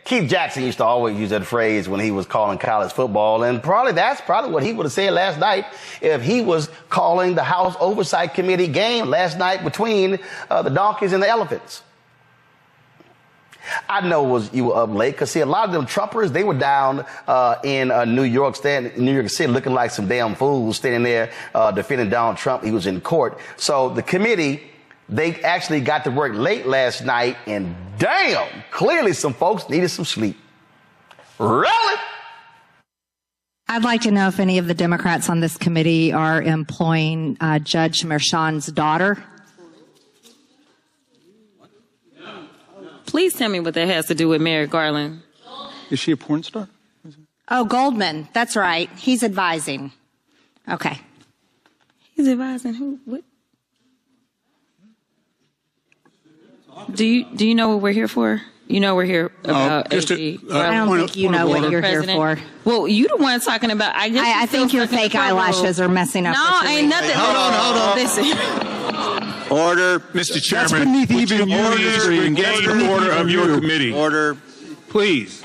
Keith Jackson used to always use that phrase when he was calling college football, and that's probably what he would have said last night if he was calling the House Oversight Committee game last night between the donkeys and the elephants. I know you were up late because, see, a lot of them Trumpers, they were down in New York City looking like some damn fools standing there defending Donald Trump. He was in court. So the committee, they actually got to work late last night, and damn, clearly some folks needed some sleep. Really? I'd like to know if any of the Democrats on this committee are employing Judge Merchan's daughter. Please tell me what that has to do with Merrick Garland. Is she a porn star? Oh, Goldman. That's right. He's advising. Okay. He's advising who? What? Do you know what we're here for? You know we're here about AG. I don't think you know what you're here for. Well, you the one talking about. I think your fake eyelashes are messing up. No, ain't nothing. Hold on. Listen. Order. Mr. Chairman, that's beneath even you. Engage the order of your committee. Order. Please.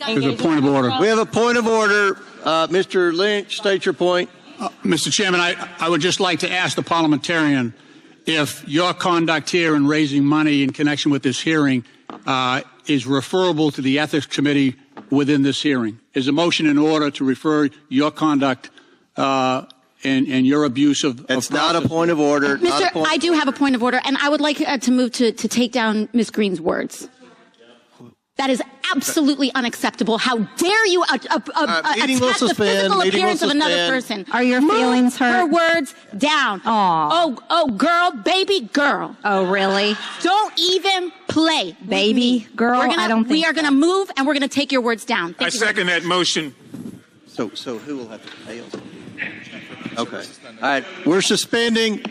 There's a point of order. We have a point of order. Mr. Lynch, state your point. Mr. Chairman, I would just like to ask the parliamentarian if your conduct here in raising money in connection with this hearing is referable to the Ethics Committee within this hearing. Is a motion in order to refer your conduct and your abuse of It's not a point of order. I do have a point of order, and I would like to move to take down Ms. Greene's words. That is absolutely unacceptable. How dare you attack the physical appearance of another person? Are your feelings hurt? Her words down. Aww. Oh, girl, baby girl. Oh, really? Don't even play. Baby girl? I don't think we are going to move, and we're going to take your words down. I second that motion. So who will have to pay? Okay. All right. We're suspending.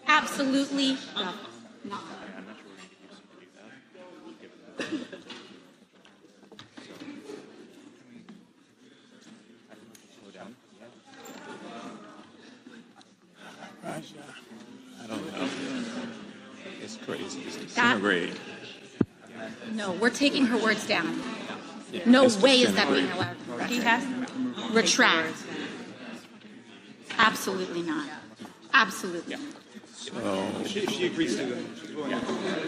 Absolutely. I don't know. It's crazy. It's great. No, we're taking her words down. No way is that being allowed. He has to retract. Absolutely not. Absolutely. So she agrees to it.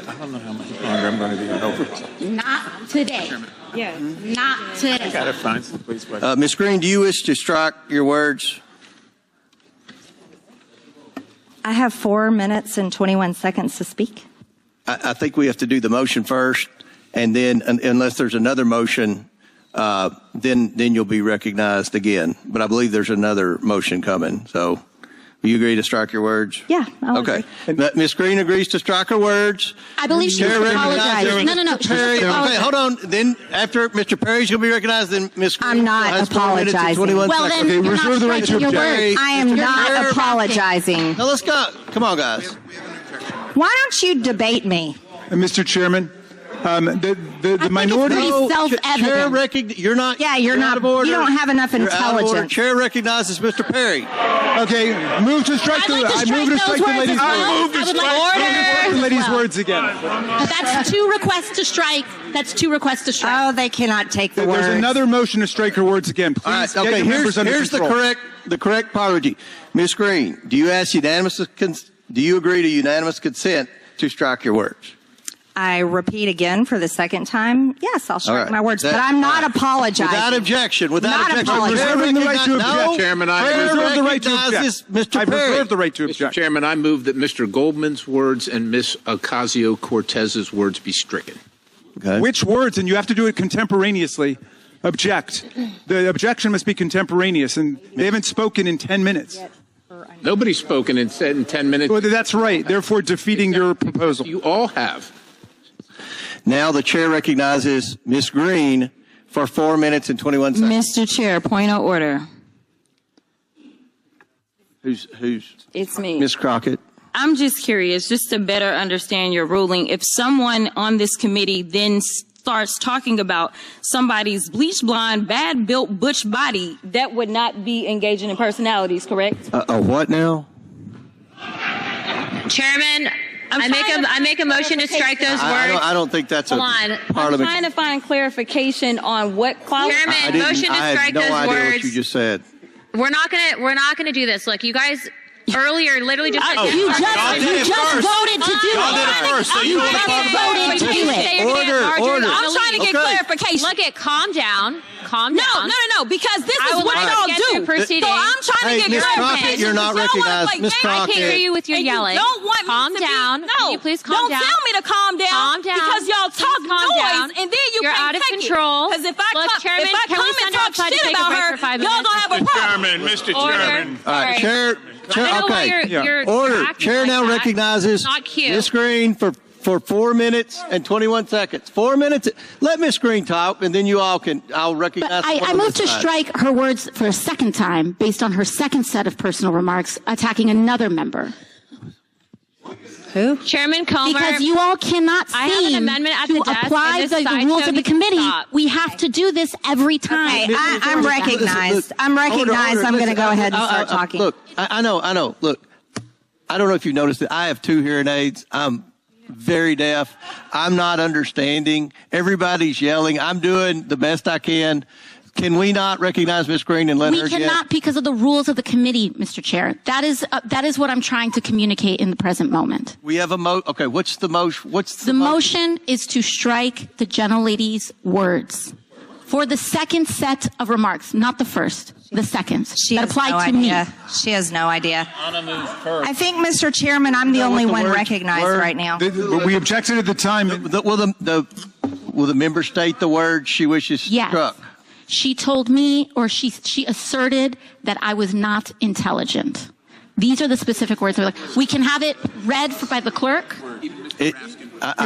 I don't know how much longer I'm going to be over. Not today. Yeah. Not today. I got to find some place. Ms. Greene, do you wish to strike your words? I have 4 minutes and 21 seconds to speak. I think we have to do the motion first, and then unless there's another motion, then you'll be recognized again. But I believe there's another motion coming. So will you agree to strike your words? Yeah. Okay. Ms. Greene agrees to strike her words. I believe she apologized. No. Perry, okay, hold on. Then after Mr. Perry's going to be recognized, then Ms. Greene I'm not apologizing. Well, then okay, reserve the right to object. I am not apologizing. Now let's go. Come on, guys. Why don't you debate me? Mr. Chairman, the minority. Self-evident. You're not. Yeah, you're not. You don't have enough intelligence. Chair recognizes Mr. Perry. Okay, move to strike I move to strike the lady's words. Order. The lady's words again. That's 2 requests to strike. That's 2 requests to strike. Oh, they cannot take the words. There's another motion to strike her words again. Please. All right, okay, here's the correct apology. Ms. Greene, do you agree to unanimous consent to strike your words? I repeat again for the second time. Yes, I'll strike my words, but I'm not apologizing. Without objection. Reserving the right to object. Chairman, I reserve the right to object. Mr. Perry. I reserve the right to object. Mr. Chairman, I move that Mr. Goldman's words and Ms. Ocasio-Cortez's words be stricken. Okay. Which words? And you have to do it contemporaneously. Object. The objection must be contemporaneous, and they haven't spoken in 10 minutes. Nobody's spoken in 10 minutes. Well, that's right. Therefore, defeating your proposal. You all have. Now the chair recognizes Ms. Greene for 4 minutes and 21 seconds. Mr. Chair, point of order. Who's? It's me. Ms. Crockett. I'm just curious, just to better understand your ruling. If someone on this committee then starts talking about somebody's bleach blonde, bad built butch body, that would not be engaging in personalities, correct? What now? Chairman, I make a motion to strike those words. I don't think that's Hold a on. I'm parliament. trying to find clarification on what qualifies. Chairman, motion to strike those I had no idea words. what you just said. We're not gonna do this. Look, you guys earlier literally just said You just voted to do Y'all did it it. first, so you don't want to talk about it. Voted to do it. Order. I'm trying to get clarification. Look at calm down. No, because this is what would y'all get do. to proceeding. So I'm trying to get Miss clarification. Crockett, you're not recognized. Miss I can't Crockett. hear you with your And yelling. You don't want calm me to down. Be, no, Can you please calm down? Don't tell me to calm down. Calm down. Because y'all Please talk calm noise, down. and then You're can't out of take control. Because if I Look, Chairman, come can we and send her talk outside to shit take a about break her, for 5 y'all minutes? gonna have a problem. Mr. Order. Chairman. All right, Chair. I don't know why you're Order. acting Chair like now that. recognizes Not cute. Ms. Greene for 4 minutes and 21 seconds. 4 minutes. Let Ms. Greene talk, and then you all can. I'll recognize. I moved to strike her words for a second time based on her second set of personal remarks attacking another member. Who? Chairman Comer. Because you all cannot I have an seem amendment at to the desk, apply and this the rules sideshow of the needs to committee. stop. We have to do this every time. Okay, I'm recognized. I'm recognized. I'm going to go ahead and start talking. Look, I know. Look, I don't know if you noticed it. I have 2 hearing aids. I'm very deaf. I'm not understanding. Everybody's yelling. I'm doing the best I can. Can we not recognize Ms. Greene and let her We cannot because of the rules of the committee, Mr. Chair. That is what I'm trying to communicate in the present moment. We have a Okay, what's the motion? The motion is to strike the gentlelady's words for the second set of remarks, not the first, the second. That apply to me. She has no idea. I think, Mr. Chairman, I'm the only one recognized right now. We objected at the time. Will the member state the words she wishes Yes. struck? She told me, or she asserted that I was not intelligent. These are the specific words. We can have it read by the clerk. It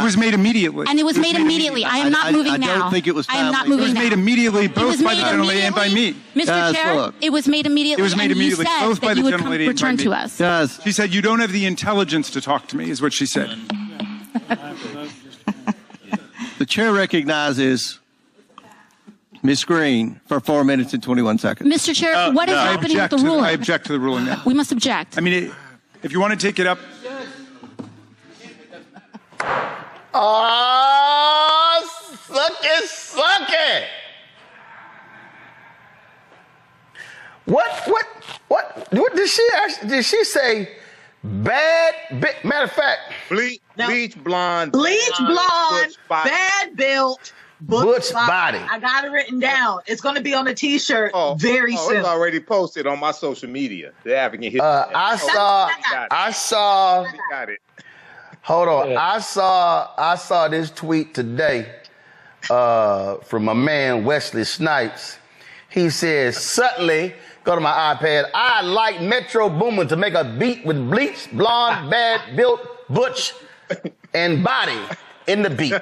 was made immediately. And it was made immediately. I am not moving now. I don't think it was I am not timely. moving It was now. made immediately, both by the gentlelady and by me. Mr. Chair, look. it was made immediately. It was made and immediately, you said both by that the you would gentlelady and by return me. to us. Guys, She said, you don't have the intelligence to talk to me, is what she said. the chair recognizes Ms. Greene for 4 minutes and 21 seconds. Mr. Chair, what is happening with the ruling? I object to the ruling now. We must object. I mean, if you want to take it up. Oh, suck it. What did she say? Matter of fact, Bleach blonde, bad built, Butch body. I got it written down. It's going to be on a T-shirt very soon. It's already posted on my social media. The African history. I saw. Got it. Hold on. I saw this tweet today from my man Wesley Snipes. He says, suddenly, go to my iPad, I like Metro Boomin to make a beat with Bleach, blonde, bad built, Butch, and body in the beat.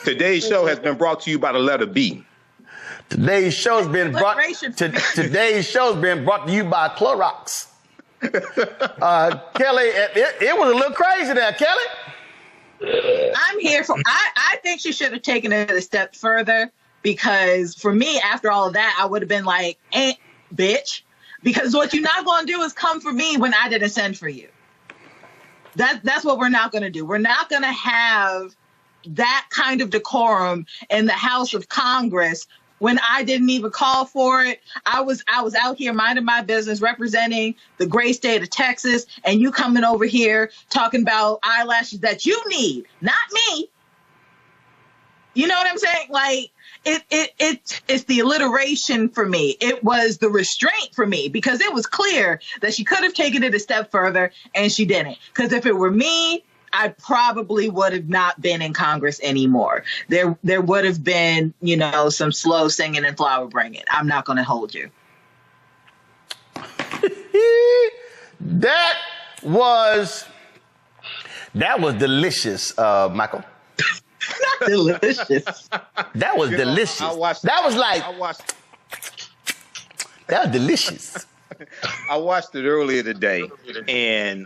Today's show has been brought to you by the letter B. Today's show's been brought to you by Clorox. Kelly, it was a little crazy there, Kelly. I'm here for. I think she should have taken it a step further, because for me, after all of that, I would have been like, bitch, because what you're not going to do is come for me when I didn't send for you. That's what we're not going to do. We're not going to have that kind of decorum in the House of Congress when I didn't even call for it. I was out here minding my business, representing the great state of Texas, and you coming over here talking about eyelashes that you need, not me. You know what I'm saying? Like, it's the alliteration for me. It was the restraint for me, because it was clear that she could have taken it a step further and she didn't. Because if it were me, I probably would have not been in Congress anymore. There would have been, some slow singing and flower bringing. I'm not going to hold you. That was delicious, Michael. Not delicious. That was delicious. That was delicious. I watched it earlier today, and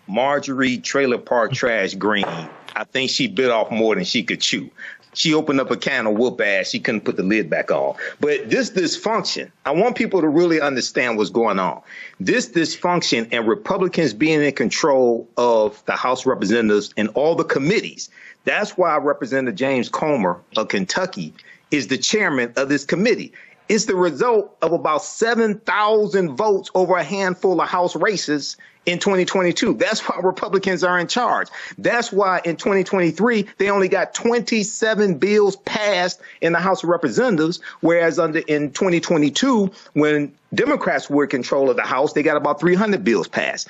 Marjorie Trailer Park Trash Greene I think she bit off more than she could chew. She opened up a can of whoop ass. She couldn't put the lid back on. But this dysfunction, I want people to really understand what's going on. This dysfunction and Republicans being in control of the House of Representatives and all the committees. That's why Representative James Comer of Kentucky is the chairman of this committee. It's the result of about 7,000 votes over a handful of House races in 2022. That's why Republicans are in charge. That's why in 2023, they only got 27 bills passed in the House of Representatives, whereas in 2022, when Democrats were in control of the House, they got about 300 bills passed.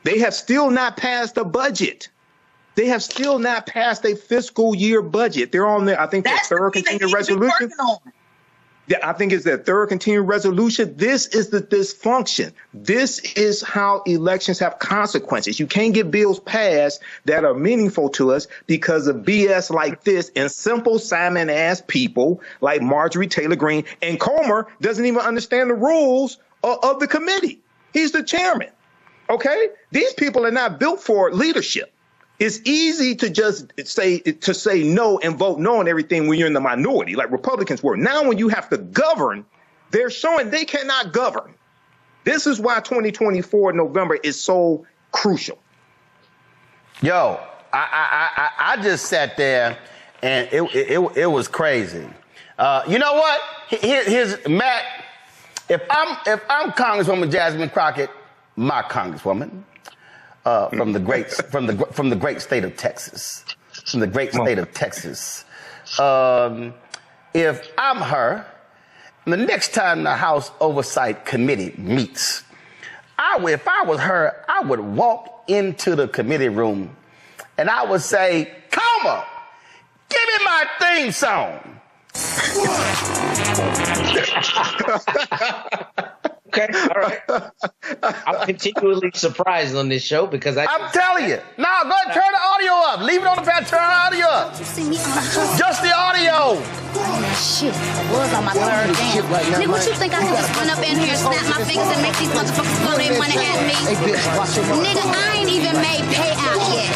They have still not passed a budget. They have still not passed a fiscal year budget. They're on there. I think that's their third continuing resolution. I think it's their third continuing resolution. This is the dysfunction. This is how elections have consequences. You can't get bills passed that are meaningful to us because of BS like this and simple Simon-ass people like Marjorie Taylor Greene. And Comer doesn't even understand the rules of the committee. He's the chairman. Okay? These people are not built for leadership. It's easy to just say no and vote no on everything when you're in the minority, like Republicans were. Now, when you have to govern, they're showing they cannot govern. This is why 2024 November is so crucial. Yo, I just sat there and it was crazy. You know what? Here's Matt. If I'm Congresswoman Jasmine Crockett, my Congresswoman. From the great state of Texas, if I'm her, the next time the House Oversight Committee meets, if I was her, I would walk into the committee room and I would say, "Comer, give me my theme song." Okay, all right. I'm continually surprised on this show because I'm telling you. No, go ahead and turn the audio up. Leave it on the pad, turn the audio up. Just the audio. Shit, I was on my third game. Nigga, what you think I can just run up in here, snap my fingers, and make these motherfuckers throw their money at me? Nigga, I ain't even made payout yet.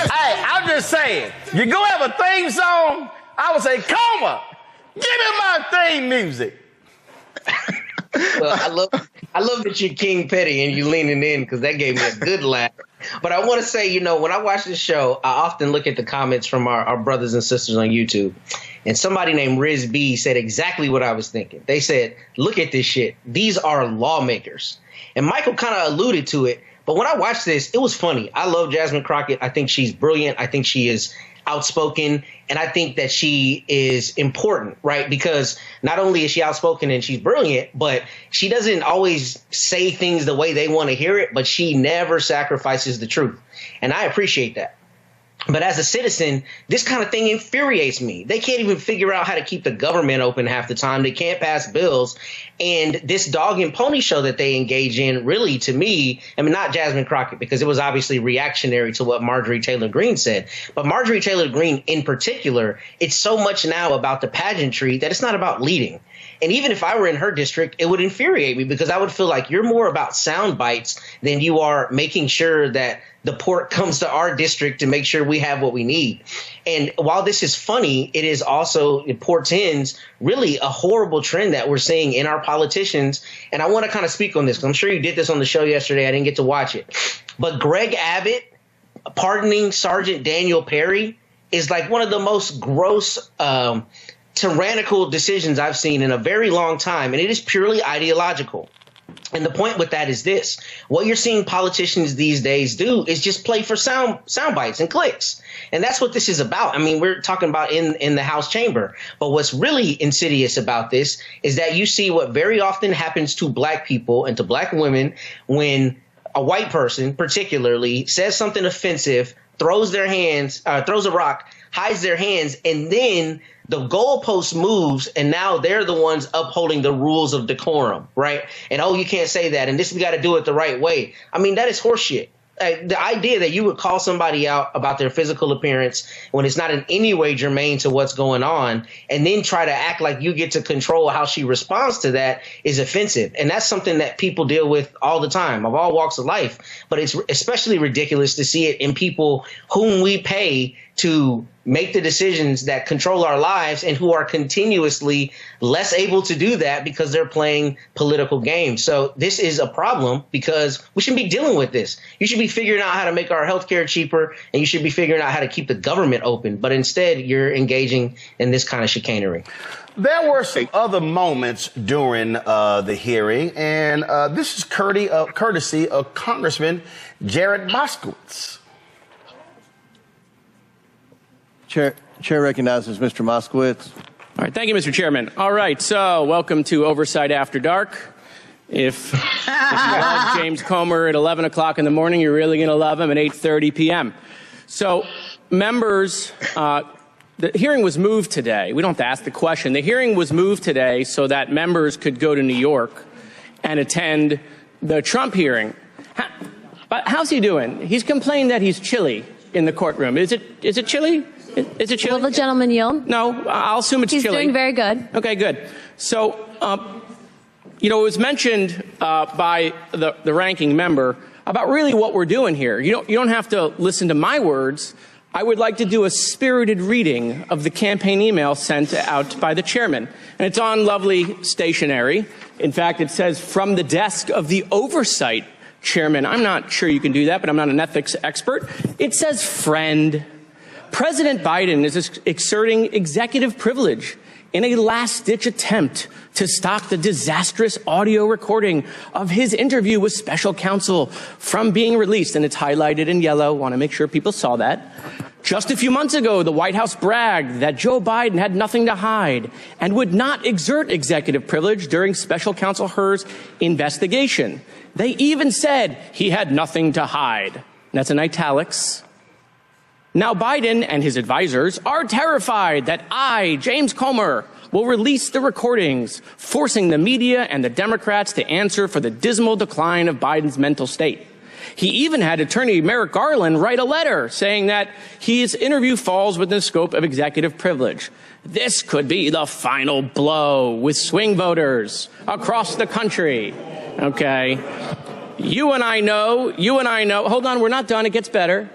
Hey, I'm just saying, you go have a theme song, I would say, Comer, give me my theme music. Well, I love that you're King Petty and you leaning in because that gave me a good laugh. But I want to say, when I watch this show, I often look at the comments from our brothers and sisters on YouTube. And somebody named Riz B said exactly what I was thinking. They said, look at this shit. These are lawmakers. And Michael kind of alluded to it. But when I watched this, it was funny. I love Jasmine Crockett. I think she's brilliant. I think she is outspoken. And I think that she is important, right? Because not only is she outspoken and she's brilliant, but she doesn't always say things the way they want to hear it, but she never sacrifices the truth. And I appreciate that. But as a citizen, this kind of thing infuriates me. They can't even figure out how to keep the government open half the time. They can't pass bills. And this dog and pony show that they engage in, really, to me, I mean, not Jasmine Crockett, because it was obviously reactionary to what Marjorie Taylor Greene said. But Marjorie Taylor Greene in particular, it's so much now about the pageantry that it's not about leading. And even if I were in her district, it would infuriate me because I would feel like you're more about sound bites than you are making sure that the port comes to our district to make sure we have what we need. And while this is funny, it is also, it portends really a horrible trend that we're seeing in our politicians. And I want to kind of speak on this because I'm sure you did this on the show yesterday. I didn't get to watch it. But Greg Abbott pardoning Sergeant Daniel Perry is like one of the most gross tyrannical decisions I've seen in a very long time. And it is purely ideological. And the point with that is this. What you're seeing politicians these days do is just play for sound bites and clicks. And that's what this is about. I mean, we're talking about in the House chamber. But what's really insidious about this is that you see what very often happens to black people and to black women when a white person particularly says something offensive, throws a rock, hides their hands, and then the goalpost moves, and now they're the ones upholding the rules of decorum, right? And, oh, you can't say that, and this, we got to do it the right way. I mean, that is horseshit. The idea that you would call somebody out about their physical appearance when it's not in any way germane to what's going on, and then try to act like you get to control how she responds to that is offensive. And that's something that people deal with all the time of all walks of life. But it's especially ridiculous to see it in people whom we pay to make the decisions that control our lives and who are continuously less able to do that because they're playing political games. So this is a problem because we shouldn't be dealing with this. You should be figuring out how to make our healthcare cheaper, and you should be figuring out how to keep the government open. But instead, you're engaging in this kind of chicanery. There were some other moments during the hearing, and this is courtesy of Congressman Jared Moskowitz. Chair recognizes Mr. Moskowitz. All right, thank you, Mr. Chairman. All right, so welcome to Oversight After Dark. If you love James Comer at 11 o'clock in the morning, you're really going to love him at 8:30 p.m. So, members, the hearing was moved today. We don't have to ask the question. The hearing was moved today so that members could go to New York and attend the Trump hearing. How's he doing? He's complained that he's chilly in the courtroom. Is it chilly? Is it chilly? Will the gentleman yield? No, I'll assume it's chilly. He's doing very good. Okay, good. So, it was mentioned by the ranking member about really what we're doing here. You don't have to listen to my words. I would like to do a spirited reading of the campaign email sent out by the chairman. And it's on lovely stationery. In fact, it says, from the desk of the oversight chairman. I'm not sure you can do that, but I'm not an ethics expert. It says, friend. President Biden is exerting executive privilege in a last-ditch attempt to stop the disastrous audio recording of his interview with special counsel from being released. And it's highlighted in yellow. Want to make sure people saw that. Just a few months ago, the White House bragged that Joe Biden had nothing to hide and would not exert executive privilege during special counsel Hur's investigation. They even said he had nothing to hide. That's in italics. Now Biden and his advisors are terrified that I, James Comer, will release the recordings, forcing the media and the Democrats to answer for the dismal decline of Biden's mental state. He even had Attorney Merrick Garland write a letter saying that his interview falls within the scope of executive privilege. This could be the final blow with swing voters across the country. Okay. You and I know, hold on, we're not done, it gets better.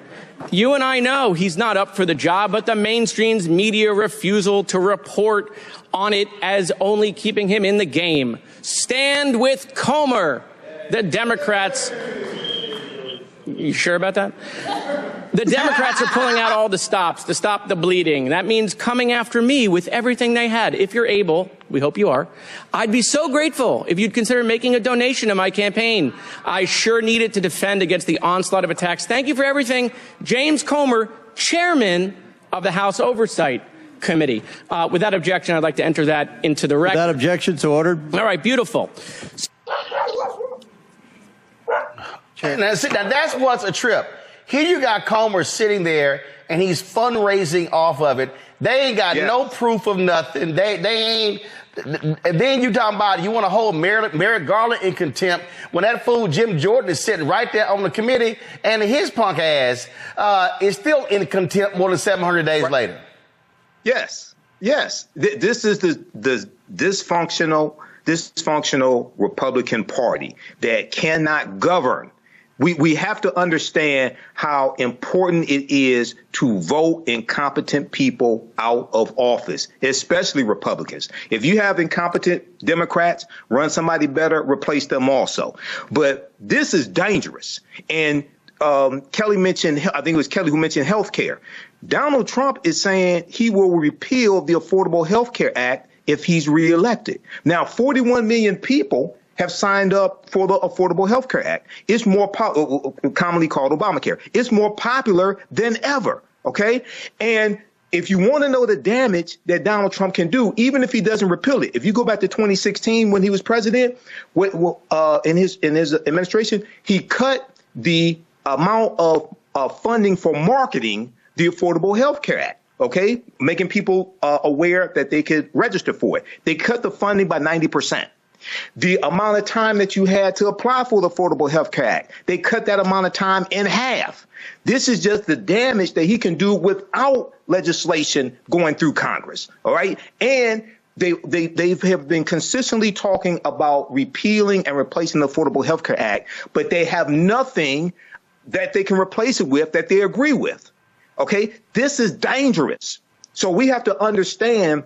You and I know he's not up for the job, but the mainstream's media refusal to report on it as only keeping him in the game. Stand with Comer. The Democrats... You sure about that? The Democrats are pulling out all the stops to stop the bleeding. That means coming after me with everything they had. If you're able, we hope you are, I'd be so grateful if you'd consider making a donation to my campaign. I sure need it to defend against the onslaught of attacks. Thank you for everything. James Comer, chairman of the House Oversight Committee. Without objection, I'd like to enter that into the record. Without objection, so ordered. All right, beautiful. Now, that's what's a trip. Here you got Comer sitting there, and he's fundraising off of it. They ain't got no proof of nothing. They ain't. And then you talking about you want to hold Merrick Garland in contempt when that fool Jim Jordan is sitting right there on the committee, and his punk ass is still in contempt more than 700 days later. Yes. This is the dysfunctional Republican Party that cannot govern. We have to understand how important it is to vote incompetent people out of office, especially Republicans. If you have incompetent Democrats, run somebody better, replace them also. But this is dangerous. And Kelly mentioned, I think it was Kelly who mentioned health care. Donald Trump is saying he will repeal the Affordable Health Care Act if he's reelected. Now, 41 million people have signed up for the Affordable Health Care Act. It's more commonly called Obamacare. It's more popular than ever. OK, and if you want to know the damage that Donald Trump can do, even if he doesn't repeal it, if you go back to 2016 when he was president, in his administration, he cut the amount of funding for marketing the Affordable Health Care Act. OK, making people aware that they could register for it. They cut the funding by 90%. The amount of time that you had to apply for the Affordable Health Care Act, they cut that amount of time in half. This is just the damage that he can do without legislation going through Congress. All right. And they have been consistently talking about repealing and replacing the Affordable Health Care Act, but they have nothing that they can replace it with that they agree with. OK, this is dangerous. So we have to understand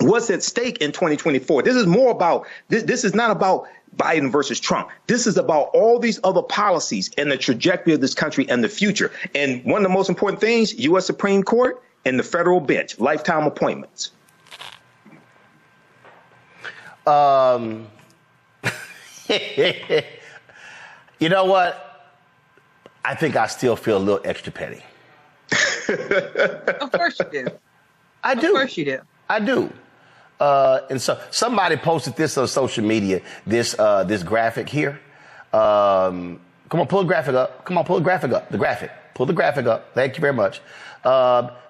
what's at stake in 2024. This is more about this is not about Biden versus Trump. This is about all these other policies and the trajectory of this country and the future. And one of the most important things, U.S. Supreme Court and the federal bench, lifetime appointments. You know what? I think I still feel a little extra petty. Of course you do. I do. Of course you do. I do. And so somebody posted this on social media, this graphic here. Come on, pull the graphic up. Come on, pull the graphic up. The graphic. Pull the graphic up. Thank you very much.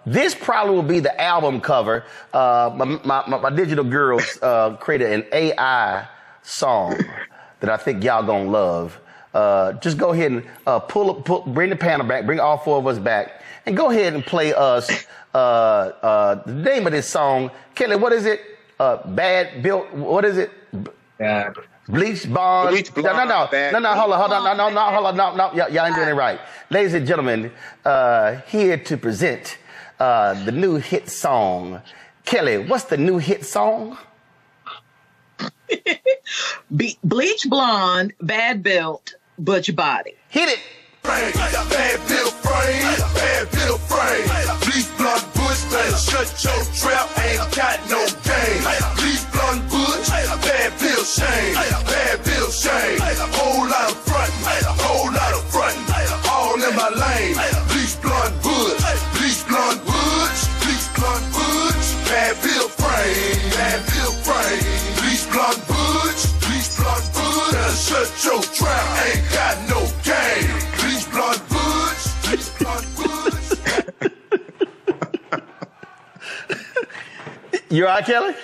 This probably will be the album cover. My digital girls created an AI song that I think y'all gonna love. Just go ahead and bring the panel back, bring all four of us back, and go ahead and play us the name of this song. Kelly, what is it? Bad Built, what is it? Bleach Blonde. Bleach Blonde. No, hold on. Y'all ain't doing it right. Ladies and gentlemen, here to present the new hit song. Kelly, what's the new hit song? Bleach Blonde, Bad Built, Butch Body. Hit it. Bad built frame, bad built frame. Bleach blonde Butch, better shut your trap, ain't got no game. Bleach blonde Butch, bad built shame, bad built shame. Whole lot of frontin', whole lot of frontin', all in my lane. Bleach blonde Butch, bleach blonde Butch, bleach blonde Butch, bad built frame, bad built frame. Bleach blonde Butch, bleach blonde Butch, better shut your trap, ain't got no game. You all right, Kelly?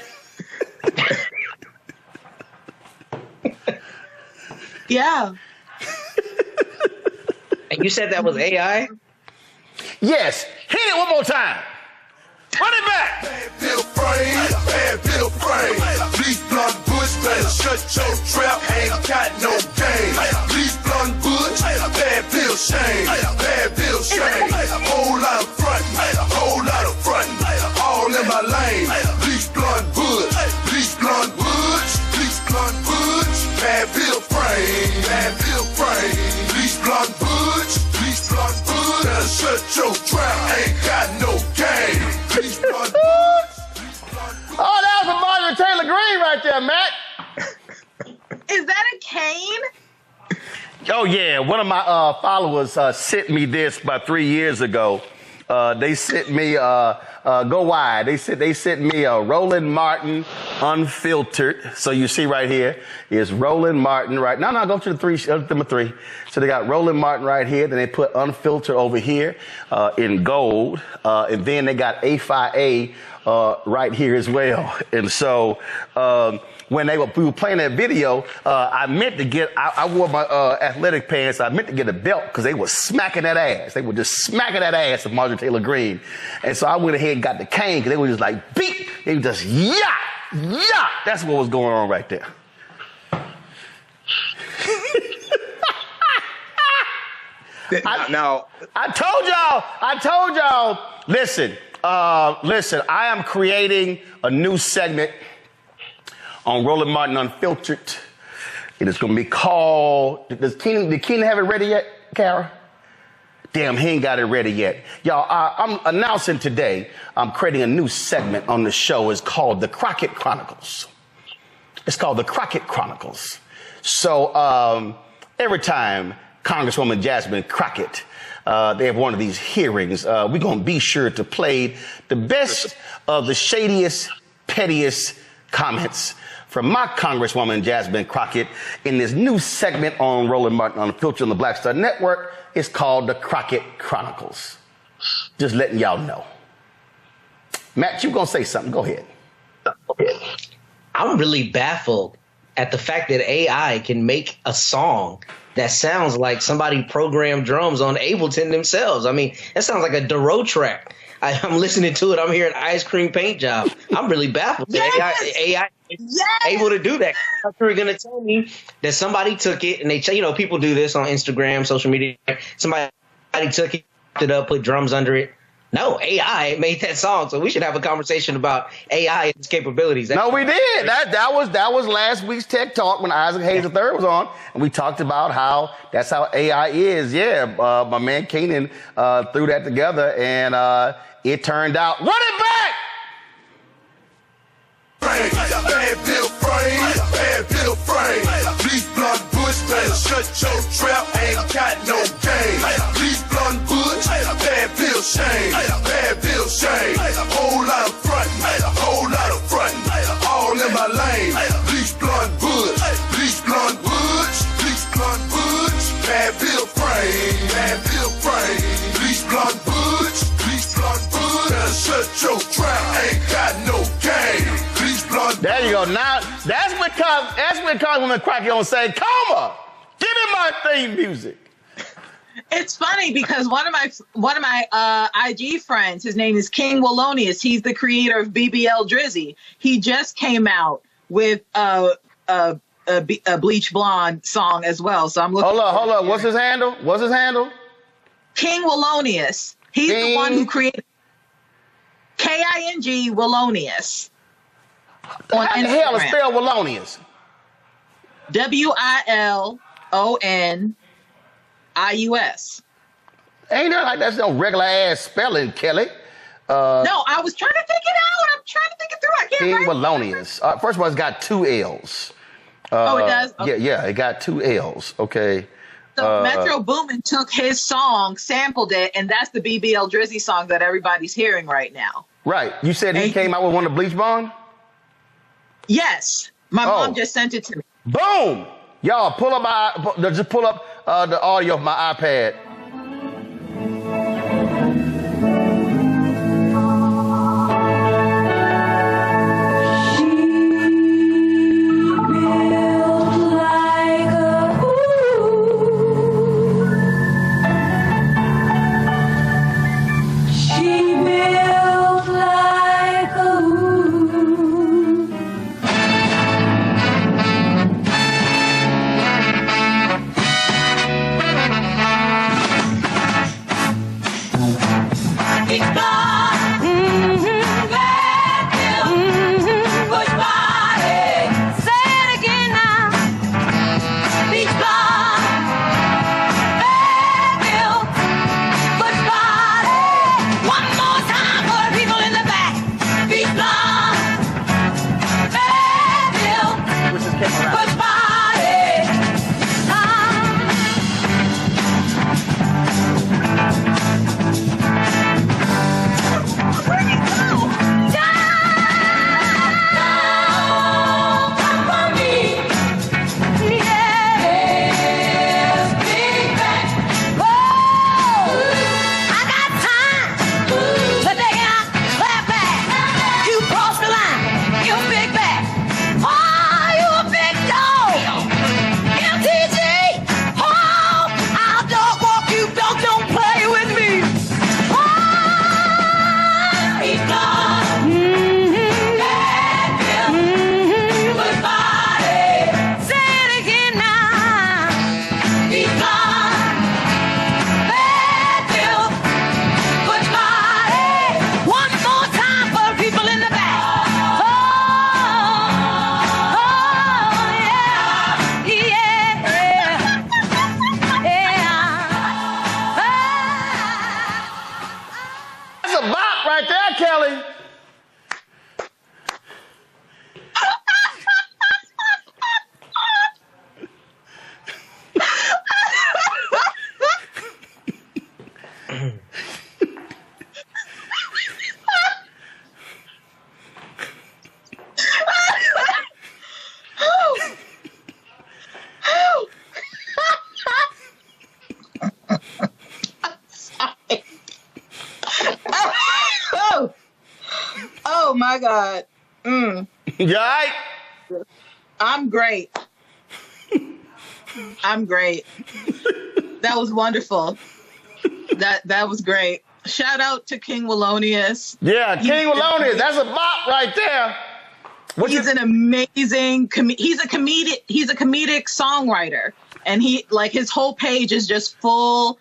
Yeah. And you said that was AI? Yes. Hit it one more time. Run it back. Bad built frame, bad built frame. Bleach blonde Butch, better shut your trap, ain't got no game. Bleach blonde Butch, bad built shame, bad built shame. Whole lot of frontin', whole lot of frontin', all in my lane. Bleach blonde Butch, bleach blonde Butch, bleach blonde Butch, bad built frame, bad built frame. Bleach blonde Butch, bleach blonde Butch, better shut your trap, ain't got no game. Bleach blonde Butch. Oh, that was from Marjorie Taylor Greene right there, Matt. Is that a cane? Oh, yeah. One of my followers sent me this about 3 years ago. They sent me, go wide. They sent me a Roland Martin Unfiltered. So you see right here is Roland Martin, right? No, go to the number three. So they got Roland Martin right here. Then they put Unfiltered over here in gold. And then they got A5A right here as well. And so when we were playing that video, I meant to get, I wore my athletic pants. I meant to get a belt because they were smacking that ass. They were just smacking that ass of Marjorie Taylor Greene. And so I went ahead and got the cane because they were just like, beep. They were just, yeah. That's what was going on right there. I told y'all, listen, I am creating a new segment on Roland Martin Unfiltered. It is going to be called, did Keenan have it ready yet, Kara? Damn, he ain't got it ready yet. Y'all, I'm announcing today, I'm creating a new segment on the show. It's called The Crockett Chronicles. It's called The Crockett Chronicles. So every time Congresswoman Jasmine Crockett, they have one of these hearings, we're going to be sure to play the best of the shadiest, pettiest comments from my Congresswoman Jasmine Crockett in this new segment on Roland Martin Unfiltered on the Black Star Network. It's called The Crockett Chronicles. Just letting y'all know. Matt, you gonna say something? Go ahead. I'm really baffled at the fact that AI can make a song that sounds like somebody programmed drums on Ableton themselves. I mean, that sounds like a Duro track. I'm listening to it. I'm hearing ice cream paint job. I'm really baffled that AI is able to do that. You're going to tell me that somebody took it and people do this on Instagram, social media. Somebody took it up, put drums under it. No, AI made that song, so we should have a conversation about AI and its capabilities. No, we did. That was last week's Tech Talk when Isaac Hayes III was on, and we talked about how that's how AI is. Yeah, my man Keenan threw that together, and it turned out. Run it back! Bad Bill frame, bad Bill frame. Bleach blonde Butch, better shut your trap, ain't got no game. Bleach blonde Butch, bad Bill shame, bad Bill shame. Whole lot of frontin', whole lot of frontin', all in my lane. Bleach blonde Butch, bleach blonde Butch, bleach blonde Butch, bad Bill frame, bad Bill frame. Bleach blonde Butch, bleach blonde Butch, better shut your trap, ain't got no game. There you go. Now that's what Congresswoman Crockett gonna say, "Coma, give me my theme music." It's funny because one of my IG friends, his name is King Wallonius. He's the creator of BBL Drizzy. He just came out with a Bleach Blonde song as well. So I'm looking. Hold up. What's his handle? King Wallonius. He's the one who created King Wallonius. On How the hell is spell Wallonius? WILONIUS. Ain't that like that's no regular ass spelling, Kelly? No, I was trying to think it out. I'm trying to think it through. I can't King write Wallonius. First of all, it's got 2 L's. It does? Okay. Yeah, it got 2 L's. Okay. So Metro Boomin took his song, sampled it, and that's the BBL Drizzy song that everybody's hearing right now. Right. You said he came out with one of Bleach Blonde? Yes. My mom just sent it to me. Boom! Y'all, pull up the audio of my iPad. Oh my God. You all right? I'm great. I'm great. That was wonderful. That was great. Shout out to King Wallonius. Yeah, King Wallonius. That's a bop right there. He's an amazing he's a comedic songwriter, and his whole page is just full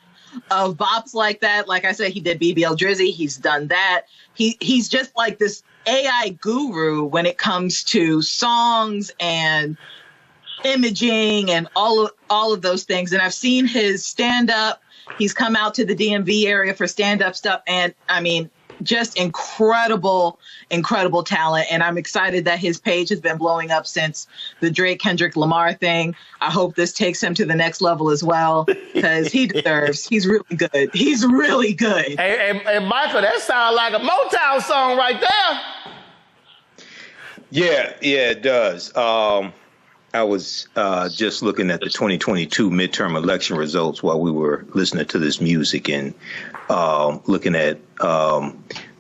of bops like that. Like I said, he did BBL Drizzy. He's done that. He's just like this AI guru when it comes to songs and imaging and all of those things. And I've seen his stand up. He's come out to the DMV area for stand up stuff, and I mean, just incredible talent. And I'm excited that his page has been blowing up since the Drake Kendrick Lamar thing. I hope this takes him to the next level as well, because he deserves. He's really good. He's really good. Hey, Michael, that sounds like a Motown song right there. Yeah, it does. I was just looking at the 2022 midterm election results while we were listening to this music, and looking at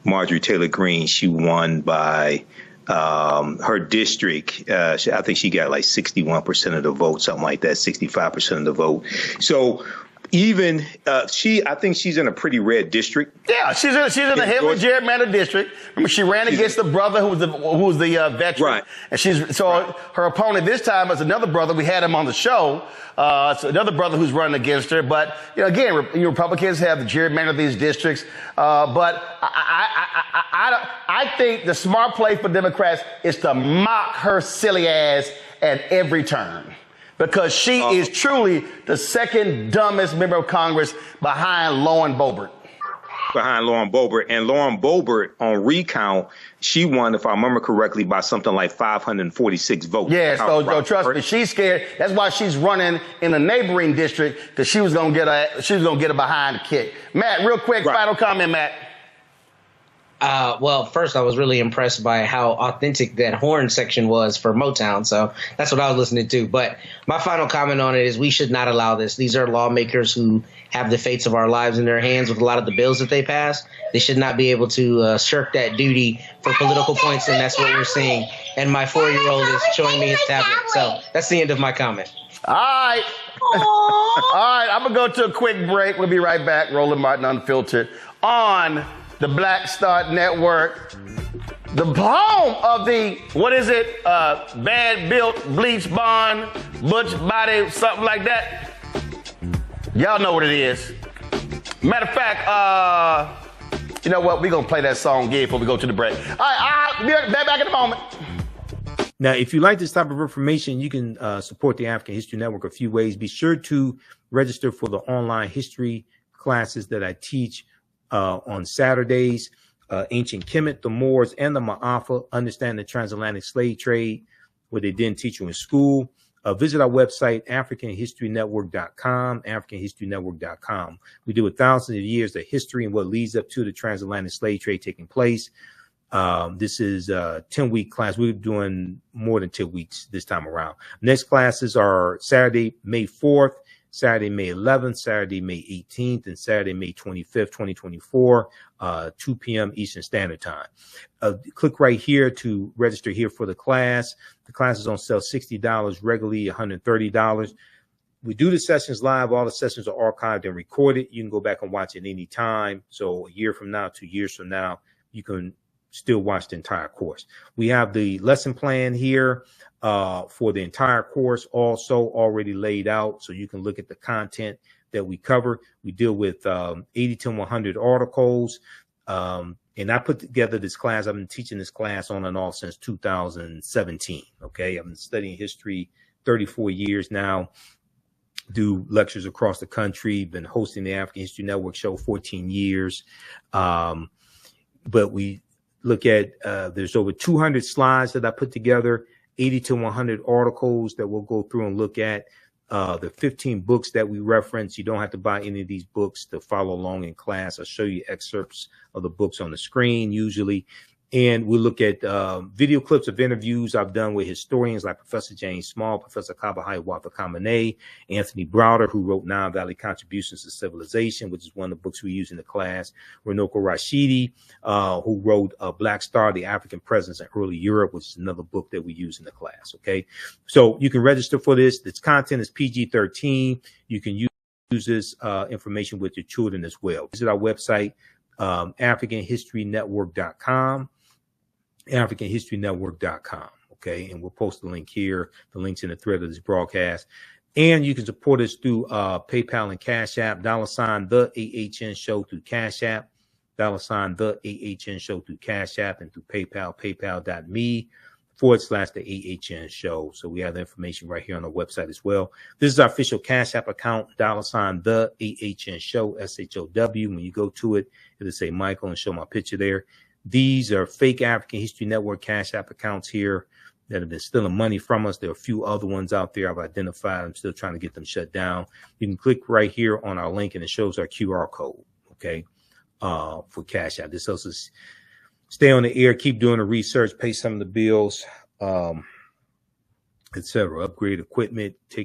Marjorie Taylor Greene. She won by her district. I think she got like 61% of the vote, something like that, 65% of the vote. So even I think she's in a pretty red district. Yeah, she's in a heavily gerrymandered district. Remember, she ran against the brother who was the veteran, right? And her opponent this time is another brother. We had him on the show. So another brother who's running against her. But again, Republicans have the gerrymandered of these districts. But I think the smart play for Democrats is to mock her silly ass at every turn, because she is truly the second dumbest member of Congress behind Lauren Boebert. And Lauren Boebert, on recount, she won, if I remember correctly, by something like 546 votes. Yeah, so trust me, she's scared. That's why she's running in a neighboring district, because she was gonna get a behind kick. Matt, real quick, final comment, Matt. Well, first, I was really impressed by how authentic that horn section was for Motown. So that's what I was listening to. But my final comment on it is we should not allow this. These are lawmakers who have the fates of our lives in their hands with a lot of the bills that they pass. They should not be able to shirk that duty for political points. And that's what we're seeing. And my 4-year-old is showing me his tablet. So that's the end of my comment. All right. All right. I'm going to go to a quick break. We'll be right back. Roland Martin Unfiltered on the Black Star Network, the home of the, bad built, bleach blonde, butch body, something like that. Y'all know what it is. Matter of fact, you know what? We're going to play that song again before we go to the break. All right, I'll be back in a moment. Now, if you like this type of information, you can support the African History Network a few ways. Be sure to register for the online history classes that I teach on Saturdays. Ancient Kemet, the Moors, and the Ma'afa, understand the transatlantic slave trade, what they didn't teach you in school. Visit our website, AfricanHistoryNetwork.com, AfricanHistoryNetwork.com. We deal with thousands of years of history and what leads up to the transatlantic slave trade taking place. This is a 10-week class. We're doing more than 2 weeks this time around. Next classes are Saturday, May 4th, Saturday, May 11th, Saturday, May 18th, and Saturday, May 25th, 2024, 2 p.m. Eastern Standard Time. Click right here to register here for the class. The class is on sale $60, regularly $130. We do the sessions live. All the sessions are archived and recorded. You can go back and watch it any time. So a year from now, 2 years from now, you can still watch the entire course. We have the lesson plan here for the entire course also already laid out, so you can look at the content that we cover. We deal with 80 to 100 articles, and I put together this class. I've been teaching this class on and off since 2017. Okay, I've been studying history 34 years now. Do lectures across the country. Been hosting the African History Network show 14 years. But we look at there's over 200 slides that I put together. 80 to 100 articles that we'll go through and look at. The 15 books that we reference. You don't have to buy any of these books to follow along in class. I'll show you excerpts of the books on the screen usually. And we look at video clips of interviews I've done with historians like Professor James Small, Professor Kabahai Wafa-Kamene, Anthony Browder, who wrote Nine Valley Contributions to Civilization, which is one of the books we use in the class, Runoko Rashidi, who wrote Black Star, The African Presence in Early Europe, which is another book that we use in the class, okay? So you can register for this. This content is PG-13. You can use this information with your children as well. Visit our website, AfricanHistoryNetwork.com. AfricanHistoryNetwork.com. Okay. And we'll post the link here. The link's in the thread of this broadcast. And you can support us through PayPal and Cash App, $the AHN Show through Cash App, $the AHN Show through Cash App, and through PayPal, paypal.me/the AHN Show. So we have the information right here on our website as well. This is our official Cash App account, $the AHN Show, SHOW. When you go to it, it'll say Michael and show my picture there. These are fake African History Network Cash App accounts here that have been stealing money from us. There are a few other ones out there I've identified. I'm still trying to get them shut down. You can click right here on our link and it shows our QR code, okay, for Cash App. This helps us stay on the air, keep doing the research, pay some of the bills, etc. Upgrade equipment, take